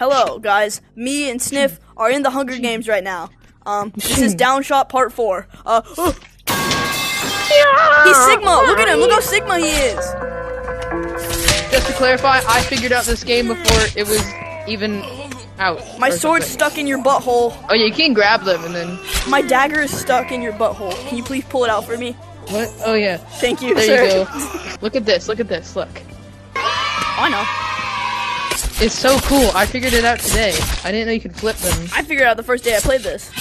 Hello, guys. Me and Sniff are in the Hunger Games right now. This is DownShot Part 4. He's Sigma! Look at him! Look how Sigma he is! Just to clarify, I figured out this game before it was even out. My sword's stuck in your butthole. Oh yeah, you can grab them and then... My dagger is stuck in your butthole. Can you please pull it out for me? What? Oh yeah. Thank you, there sir. You go. Look at this, look. I know. It's so cool, I figured it out today. I didn't know you could flip them. I figured it out the first day I played this.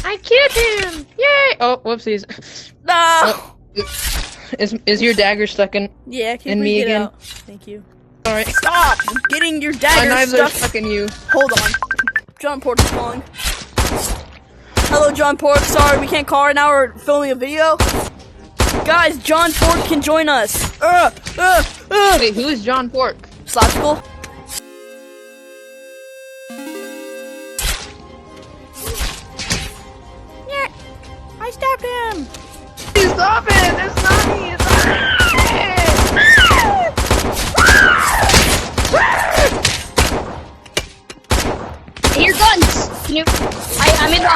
I killed him! Yay! Oh, whoopsies. No! Oh, is your dagger stuck in? Yeah, can in we me get again? Out? Thank you. Alright. Stop! Getting your dagger My knives stuck. are stuck in you. Hold on. John Pork is calling. Hello, John Pork. Sorry, we can't call right now. We're filming a video. Guys, John Pork can join us. Wait, who is John Pork? Slapsicle. Yeah, I stabbed him. Stop it! That's not me! It's Here, guns! Can you... I'm in the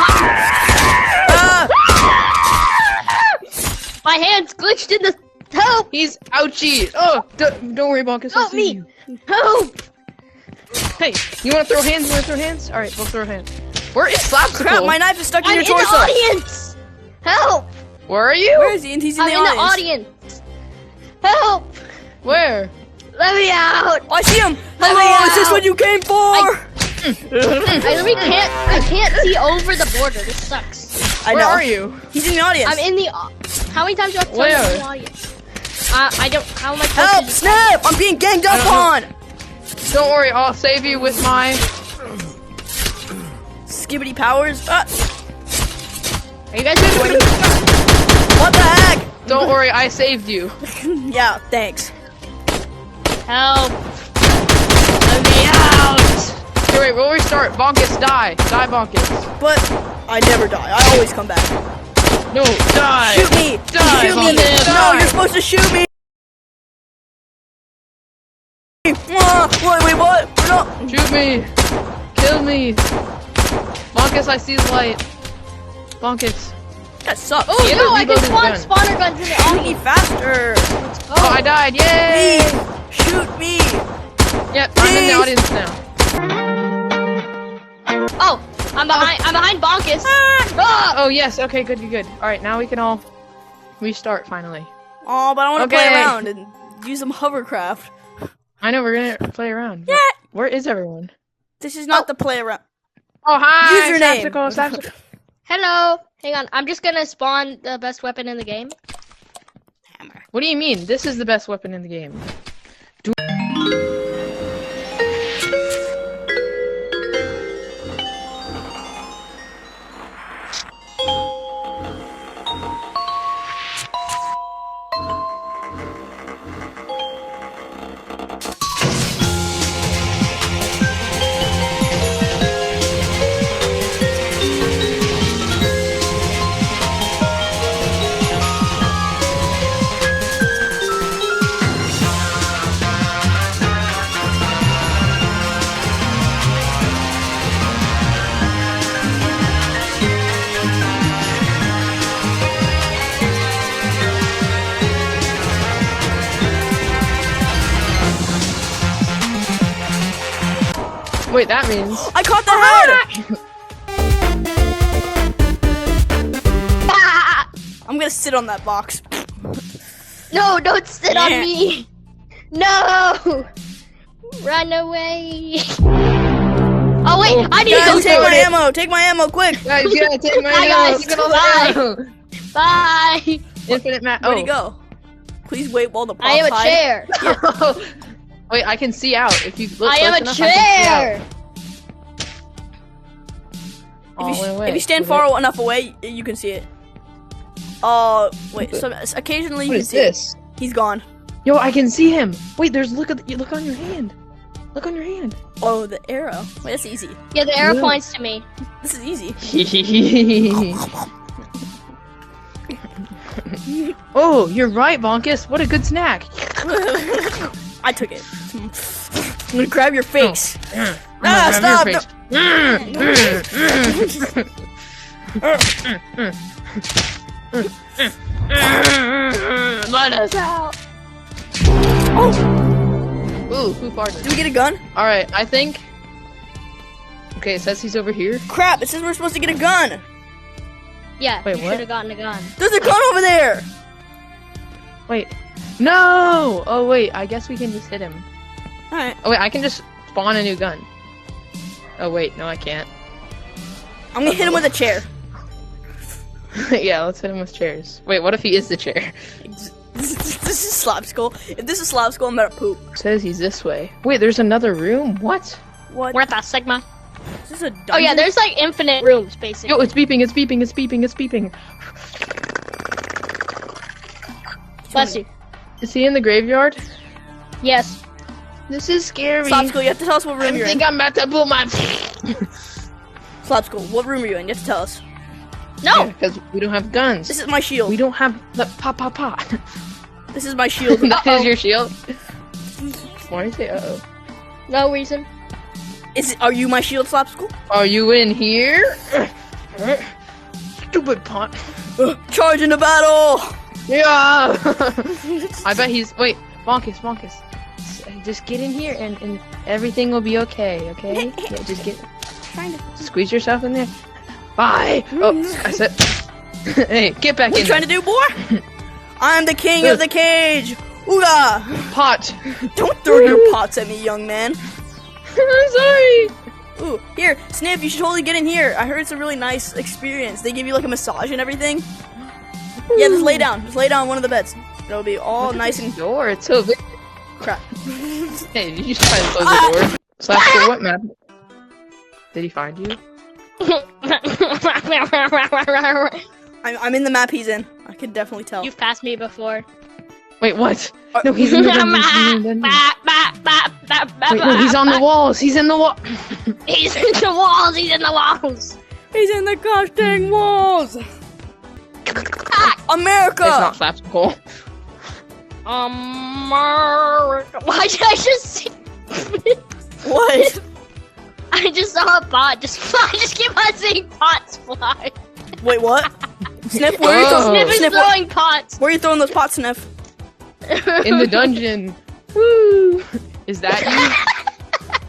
My hand's glitched in the... Help! He's ouchie! Oh! Don't worry, Bonkus. Help me! Help! Hey, you wanna throw hands? Alright, we'll throw hands. Where is Slapsicle? Crap, my knife is stuck in I'm your torso. in the audience! Help! Where are you? Where is he? He's in I'm the in audience. the audience! Help! Where? Let me out! Oh, I see him! Let me Hello, is this out. what you came for? I literally can't see over the border. This sucks. I know. Where are you? He's in the audience. I'm in the... How many times do I have to tell you I'm in the audience? I don't... How am I supposed Help! to... Snap! I'm being ganged up on! Don't worry, I'll save you with my... Skibbity powers. Are you guys doing... What the heck? Don't worry, I saved you. Yeah, thanks. Help! Let me out! Okay, wait, we'll restart. Bonkus, die. Die, Bonkus. But I never die. I always come back. No, die! Shoot me! Die, Shoot me! Bonkus, No, die. you're supposed to shoot me! Wait, what? No! Shoot me! Kill me! Bonkus, I see the light. Bonkus. That sucks. Oh Yeah, no, I reload can his spawn gun. spawner guns in the Shoot me audience. faster! Oh, I died. Yay! Please! Shoot me! Yep, I'm in the Please. audience now. Oh, I'm behind Bonkus. Ah! Oh, yes. Okay, good. Alright, now we can all restart finally. Oh, but I want to Okay. play around and use some hovercraft. I know, we're gonna play around. Yeah! Where is everyone? This is not the play around. Oh, hi! Username. Slapsicle. Hello. Hang on, I'm just gonna spawn the best weapon in the game. Hammer. What do you mean? This is the best weapon in the game. Wait, that means... I caught the head! Ah! I'm gonna sit on that box. No, don't sit on Yeah. me. No. Run away. Oh wait, I need to go Guys, take for my it. ammo! Take my ammo, quick! Guys, you gotta take my Bye, ammo. guys. Look at all Bye. the ammo. Bye. Infinite map. Where'd he go? Please wait while the I am a hide. chair. Wait, I can see out. If you look I close am a enough, I can see chair. out. All the way If you stand to far enough away, you can see it. Wait. So occasionally you What can is see it. this? He's gone. Yo, I can see him. Wait, there's look on your hand. Look on your hand. Oh, the arrow. Wait, that's easy. Yeah, the arrow Yeah. points to me. This is easy. Oh, you're right, Bonkus. What a good snack. I took it. gonna grab your face. Grab Stop! your Let us out. Ooh, who farted? Did we get a gun? Alright, I think. Okay, it says he's over here. Crap! It says we're supposed to get a gun. Yeah, Wait, you what? should have gotten a gun. There's a gun over there. Wait. No! Oh, wait, I guess we can just hit him. All right. Oh, wait, I can just spawn a new gun. Oh, wait, no, I can't. I'm gonna hit him with a chair. Yeah, let's hit him with chairs. Wait, what if he is the chair? This is Slap Skull. If this is Slap Skull, I'm gonna poop. It says he's this way. Wait, there's another room? What? What? We're at that Sigma. Is this a dungeon? Oh yeah, there's like infinite rooms basically. Yo, it's beeping, it's beeping, it's beeping, it's beeping. Bless you. Is he in the graveyard? Yes. This is scary. Slap Skull, you have to tell us what room I you're think in. I'm about to pull my... Slap Skull, what room are you in? You have to tell us. No. Because we don't have guns. This is my shield. We don't have the pa. This is my shield. That is your shield? Why is it uh-oh? No reason. Are you my shield, Slap Skull? Are you in here? Stupid pot. Charge into battle! Yeah! I bet he's... Wait, Bonkus. Just get in here and everything will be okay? Yeah, just get... Squeeze yourself in there. Bye! Oh, I said... Hey, get back What in you trying to do, boy? I'm the king of the cage! Ooga! Pot! Don't throw your pots at me, young man. I'm sorry! Ooh, here, Sniff, you should totally get in here. I heard it's a really nice experience. They give you like a massage and everything. Yeah, just lay down. Just lay down on one of the beds. It'll be all nice and... Door, it's so big. Crap. Hey, did you try to close the door? Slash, what map? Did he find you? I'm in the map he's in. I can definitely tell. You've passed me before. Wait, what? No, he's in the dungeon. Wait, no, he's on the walls. He's in the wall. He's in the walls. He's in the walls. He's in the gosh dang walls! America! It's not Flapsicle. Why did I just see? What? I just saw a pot just fly. I just keep on seeing pots fly. Wait, what? Sniff, where are you throwing? Sniff is Sniff, throwing pots. where are you throwing those pots, Sniff? In the dungeon. Woo! Is that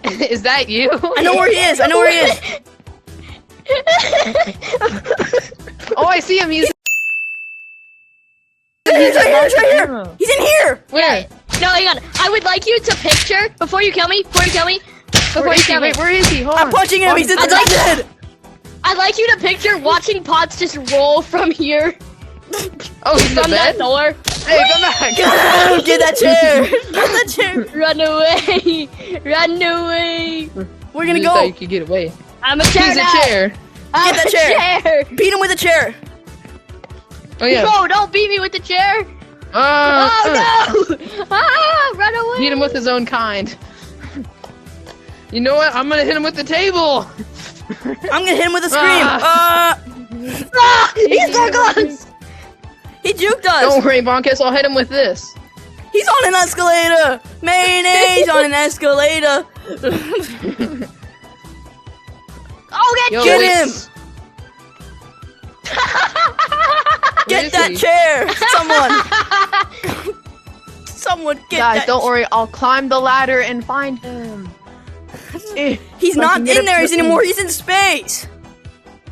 you? Is that you? I know where he is. I know where he is. Oh, I see him. He's He's right here. He's right here. He's in here. where? No, hang on. I would like you to picture before you kill me. Before you kill me. Where is he? Wait, where is he? Hold I'm on. punching him. He's in the I'd like- dungeon. I'd like you to picture watching pots just roll from here, Oh, he's in from the that bed? door. Hey, come back. Get that chair. Get that chair. Run away! Run away! We're gonna You thought go. you could get away. I'm a chair He's a now. chair. I'm Get a that chair. Beat him with a chair. Oh yeah. No, don't beat me with the chair. Oh no! Ah, run away! Beat him with his own kind. You know what? I'm gonna hit him with the table. I'm gonna hit him with a scream. Ah, he's so close. He juked us. Don't worry, Bonkus. I'll hit him with this. He's on an escalator. Mayonnaise on an escalator. Oh, Yo, Get wait. him. Where Get is that he? chair. Someone. Someone get Guys, that. don't worry. I'll climb the ladder and find him. He's I not can get in a there picture. anymore. He's in space.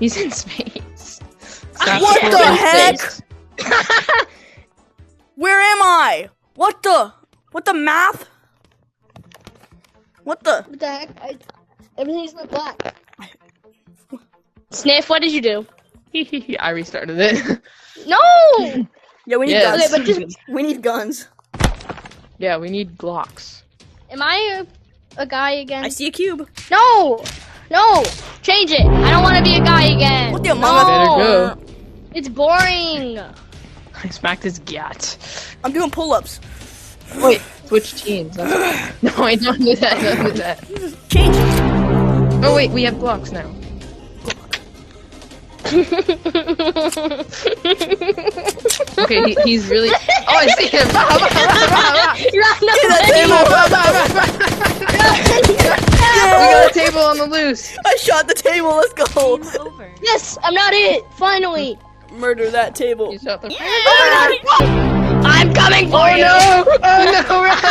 He's in space. What Stop the in heck? space. Where am I? What the math? What the? What the heck? Everything's in black. Sniff, what did you do? I restarted it. No! Yeah, we need Yes. guns. Okay, but just- We need guns. Yeah, we need Glocks. Am I a guy again? I see a cube. No! No! Change it! I don't want to be a guy again! What the No! among Better go. It's boring! I smacked his gat. I'm doing pull-ups. Wait, switch teams. No, I don't do that. Don't do that. Change it. Oh wait, we have Glocks now. Okay, he's really. Oh, I see him. Run Get that away! table. table on the loose. I shot the table. Let's go. Game over. Yes, I'm not it. Finally. Murder that table. You shot the. I'm coming for Oh you. no! Oh no! Run!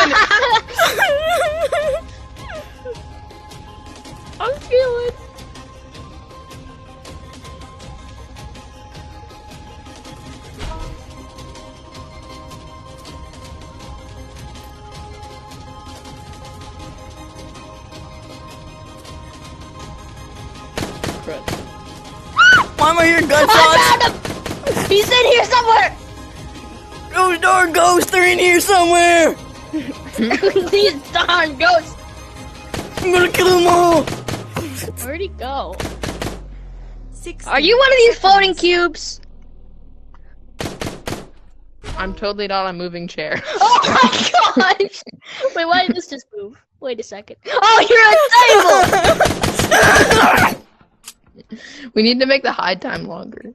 I'm feeling. Why am I hearing I gunshots? found him. He's in here somewhere. Those darn ghosts, they're in here somewhere. These darn ghosts. I'm gonna kill them all. Where'd he go? 6. Are you one of these floating cubes? I'm totally not a moving chair. Oh my gosh! Wait, why did this just move? Wait a second. Oh, you're a table! We need to make the hide time longer.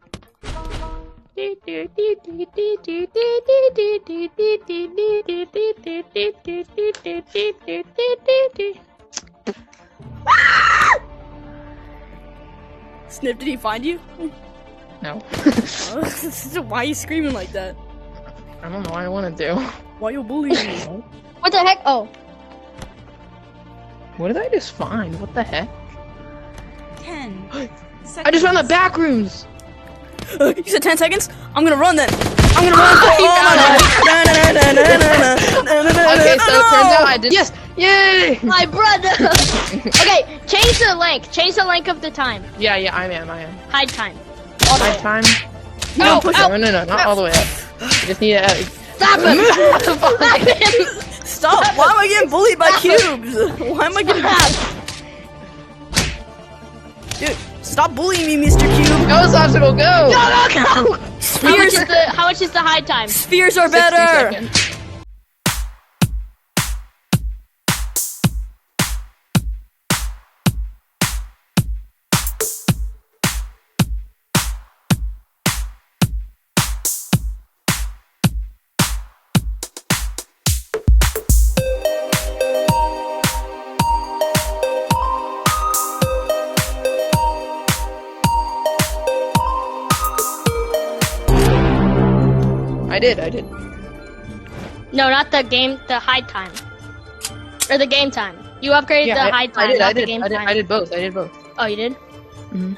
Snip, did he find you? No. Why are you screaming like that? I don't know what I want to do. Why you bullying me? What the heck? Oh. What did I just find? What the heck? 10. I just found the back rooms! You said 10 seconds? I'm gonna run then. I'm gonna run. Okay, so it turns out I did. Yes! Yay! My brother! Okay, change the length. Change the length of the time. Yeah, I am. Hide time. All the way Hide up. time. No, No, not all the way up. You just need to. Stop him! Stop him! Stop! Why am I getting bullied by cubes? Why am I getting... Dude, stop bullying me, Mr. Cube. Go, Obstacle, go! Go! Spheres, How much is the hide time? spheres are 60 better. seconds. I did. No, not the game. The hide time. Or the game time. You upgraded the hide time, not the game time. I did both. Oh, you did? Mm-hmm.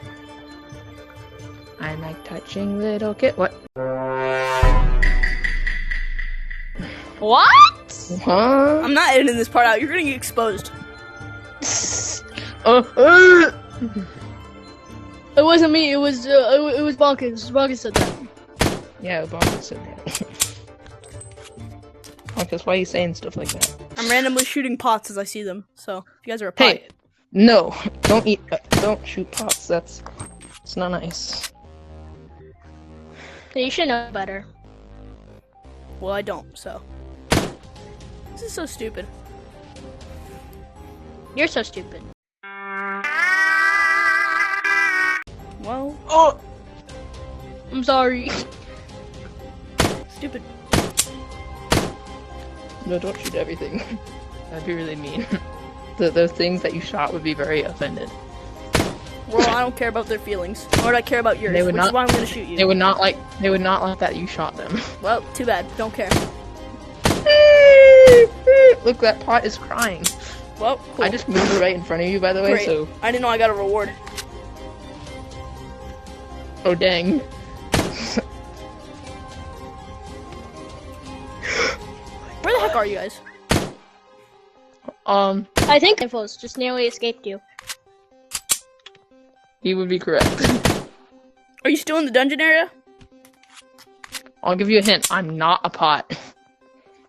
I like touching little kid. What? What? Huh? I'm not editing this part out. You're gonna get exposed. It wasn't me. It was Bonkers. Bonkers said that. Yeah, Bonkus said that. Bonkus, why are you saying stuff like that? I'm randomly shooting pots as I see them. So if you guys are a pot. Hey, no, don't eat. Don't shoot pots. It's not nice. You should know better. Well, I don't. So this is so stupid. You're so stupid. Well, Oh, I'm sorry. stupid. no! Don't shoot everything. That'd be really mean. Those things that you shot would be very offended. Well, I don't care about their feelings, nor do I care about yours. They would which is not- why I'm gonna shoot you. They would not like. They would not like that you shot them. Well, too bad. Don't care. Look, that pot is crying. Well, cool. I just moved it right in front of you, by the way. Great. So, I didn't know I got a reward. oh dang. Where the heck are you guys? I think infos just nearly escaped you. He would be correct. Are you still in the dungeon area? I'll give you a hint. I'm not a pot.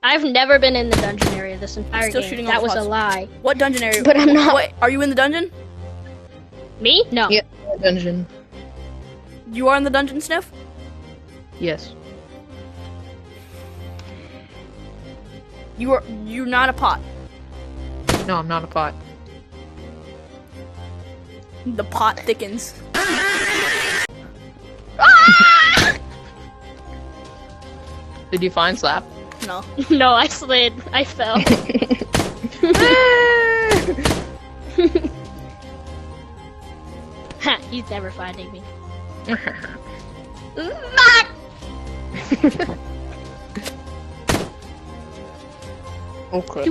I've never been in the dungeon area this entire Still game. shooting all That the was a pots. lie. What dungeon area? But I'm not. Wait, are you in the dungeon? Me? No. Yeah, dungeon. You are in the dungeon, Sniff? Yes. You're not a pot. No, I'm not a pot. The pot thickens. Did you find Slap? No. No, I slid. I fell. He's never finding me. Okay.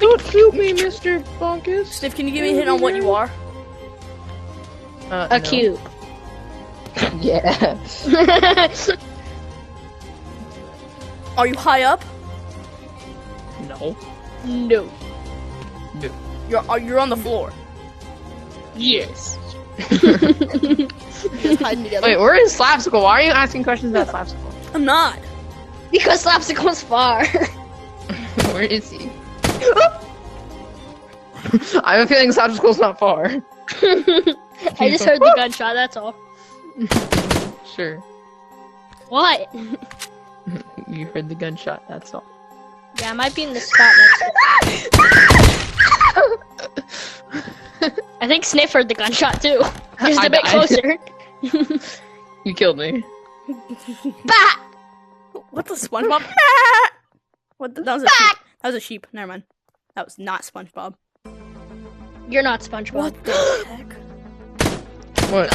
Don't shoot me, Mr. Bonkus. Sniff, can you give me a hint on what you are? A No. cube. Yeah. Are you high up? No. No. You're on the floor. Yes. Just hiding together. Wait, we're in Slapsicle. Why are you asking questions about Slapsicle? I'm not. Because Slapsicle's far. Where is he? I have a feeling Slapsicle's not far. I just heard the gunshot, that's all. Sure. What? You heard the gunshot, that's all. Yeah, I might be in the spot next to I think Sniff heard the gunshot too. Just I a bit died. closer. You killed me. Bah! What the SpongeBob? What? That was a sheep. That was a sheep. Never mind. That was not SpongeBob. You're not SpongeBob. What the heck? What?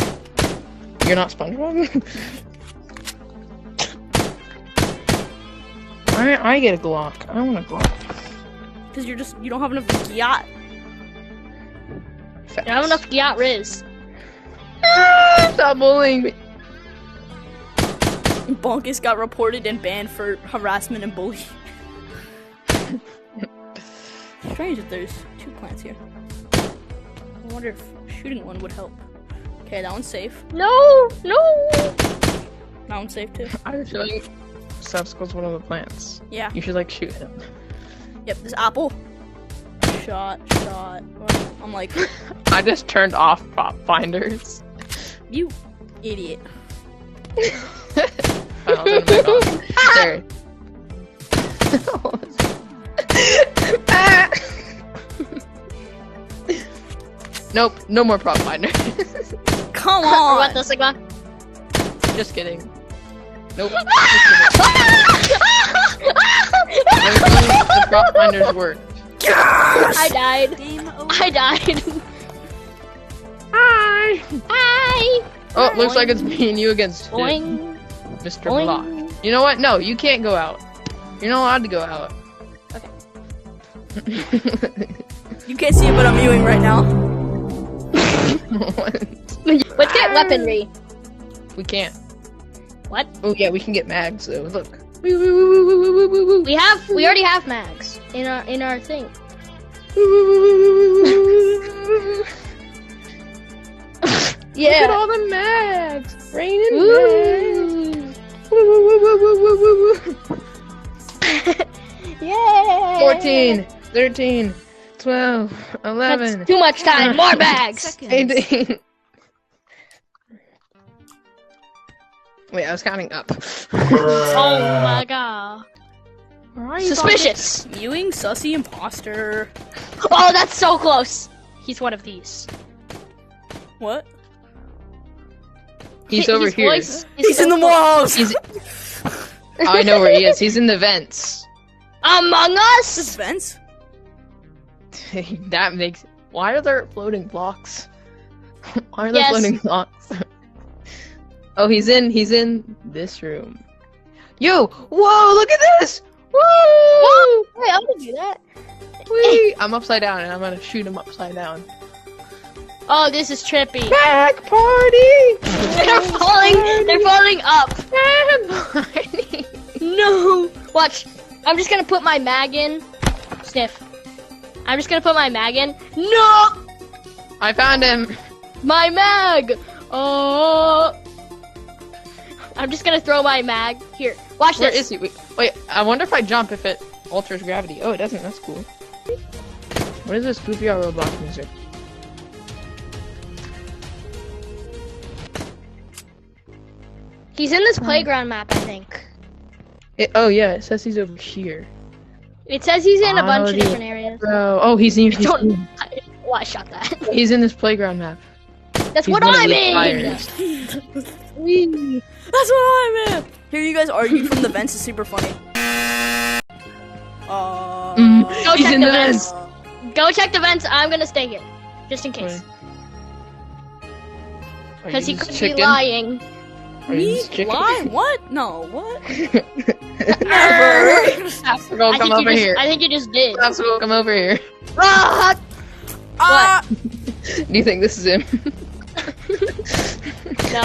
You're not SpongeBob? I get a Glock. I want a Glock. Because you don't have enough yacht. You don't have enough Gyat Riz. Stop bullying me. Bonkus got reported and banned for harassment and bullying. Strange that there's 2 plants here. I wonder if shooting one would help. Okay, that one's safe. No! No! That one's safe too. I have a feeling Slapsicle's one of the plants. Yeah. You should like shoot him. Yep, this apple. Shot. I'm like, I just turned off prop finders. you idiot. I'll turn them back on. There. Nope, no more prop finders. Come Or what on. the Sigma? Just kidding. Nope. Just kidding. The prop finders work. I died. Game over. I died. Hi. Hi! Oh, it looks like it's me and you against Boing. Mr. Boing. Block. You know what? No, you can't go out. You're not allowed to go out. Okay. You can't see it, but I'm viewing right now. Let's get weaponry. We can't. What? Oh yeah, we can get mags though. Look. We already have mags in our thing. Look at Yeah. all the mags. Raining Ooh. mags. Yay! 14, 13, 12, 11, That's too much time. More bags. Seconds. 18. Wait, I was counting up. Oh my god. Where are you, Suspicious. Viewing sussy imposter. Oh, that's so close. He's one of these. What? He's over His here. voice is He's so in the close. walls. He's. Oh, I know where he is. He's in the vents. Among This Us. vents. That makes. Why are there floating blocks? Why are there Yes. floating blocks? Oh, he's in this room. Yo! Whoa! Look at this! Woo! Wait, I want to do that. Whee! I'm upside down, and I'm gonna shoot him upside down. Oh, this is trippy. Back party! They're falling up. Back party! No. Watch. I'm just gonna put my mag in. Sniff. I'm just gonna put my mag in. No! I found him. My mag! Oh! I'm just gonna throw my mag. Here, watch Where this. is he? Wait, I wonder if I jump if it alters gravity. Oh, it doesn't. That's cool. What is this goofy Roblox music? He's in this playground map, I think. Oh yeah, it says he's over here. It says he's in a bunch of the- different areas. Bro, oh, he's in. He's, Don't. Well, I shot that. he's in this playground map. That's He's what one of I'm the in! fires. That's what I'm in. Here, you guys argue from the vents is super funny. Go He's check in the the vents. vents. Go check the vents. I'm gonna stay here. Just in case. Are Because he you could just be chicken? lying. Are you Me? just chicken? Lie? What? No, what? Never. Girl, come over here. I think you just did. Absolutely, come over here. Ah! Ah! Do you think this is him? No.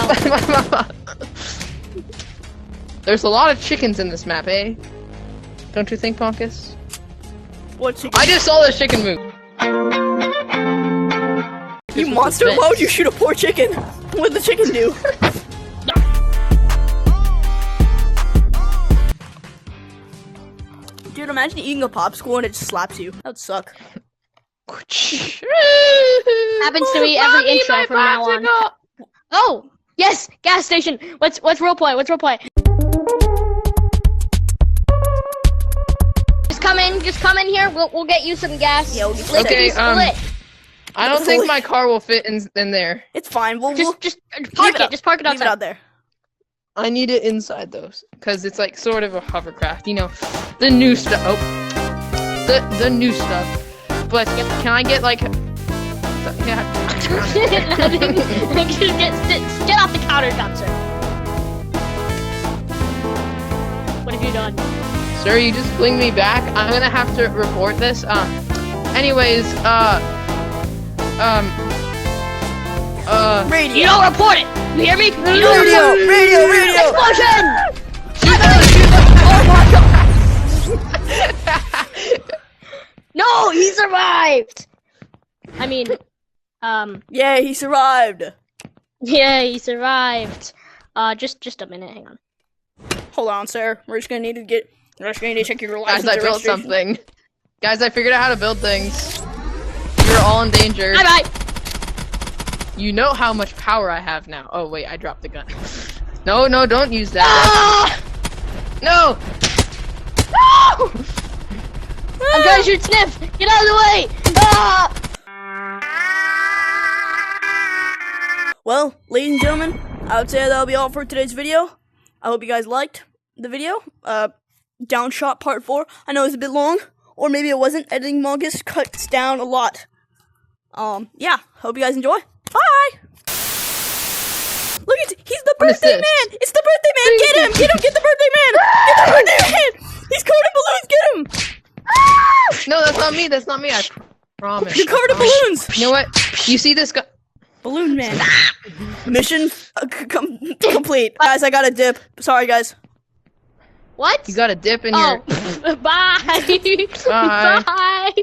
There's a lot of chickens in this map, eh? Don't you think, Ponkus? What chicken? I just saw this chicken move. You This was monster! the Why would fence. you shoot a poor chicken? What did the chicken do? Dude, imagine eating a popsicle and it just slaps you. That'd suck. Happens to me every Mommy, intro my from now on. popsicle! Oh! Yes! Gas station! What's roleplay? What's roleplay? Just come in here. We'll get you some gas. Yeah, we'll get Lickety Okay, split. I don't think my car will fit in there. It's fine. We'll Just park it it. Just park it leave it outside. out there. I need it inside though, because it's like sort of a hovercraft, you know, the new stuff. Oh, the new stuff. But can I get like? Yeah. Just get off the countertop, sir. What have you done? Sir, you just fling me back. I'm gonna have to report this. Anyways, Radio. You don't report it. You hear me? You don't Radio. report Radio. Explosion! No, he survived. I mean, Yeah, he survived. yeah, he survived. Just a minute. Hang on. Hold on, sir. We're just gonna need to check your guys, license. I and built registration. something. Guys, I figured out how to build things. You're all in danger. Bye bye. You know how much power I have now. Oh wait, I dropped the gun. No, don't use that. Ah! No. No! I'm trying to shoot Sniff. Get out of the way. Ah! Well, ladies and gentlemen, I would say that'll be all for today's video. I hope you guys liked the video. DownShot Part 4. I know it's a bit long, or maybe it wasn't. Editing Mongus cuts down a lot. Yeah, hope you guys enjoy. Bye! Look, he's the What is birthday this? man! It's the birthday man! Get him! Get the birthday man! Get the birthday man! He's covered in balloons! Get him! No, that's not me. I promise. You're covered in balloons! You know what? You see this guy? Balloon man. Mission complete. Guys, I got a dip. Sorry, guys. What? You got a dip in Oh, your. bye. Bye. Bye.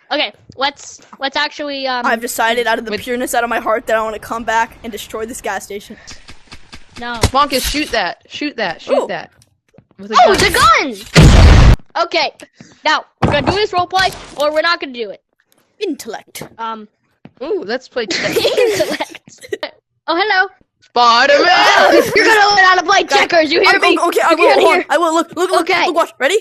Okay, let's actually I've decided out of the With- pureness out of my heart that I want to come back and destroy this gas station. no. Monkus, shoot that. Shoot that. Shoot Ooh. that. With a Oh, gun. the gun. Okay, now we're gonna do this roleplay, or we're not gonna do it. Intellect. Ooh, let's play. Intellect. Oh, hello. Spider-Man. You're gonna learn how to play checkers. You hear me? Okay, I You will. hear Hold on. me? I will. Look. Okay. Look, watch. Ready?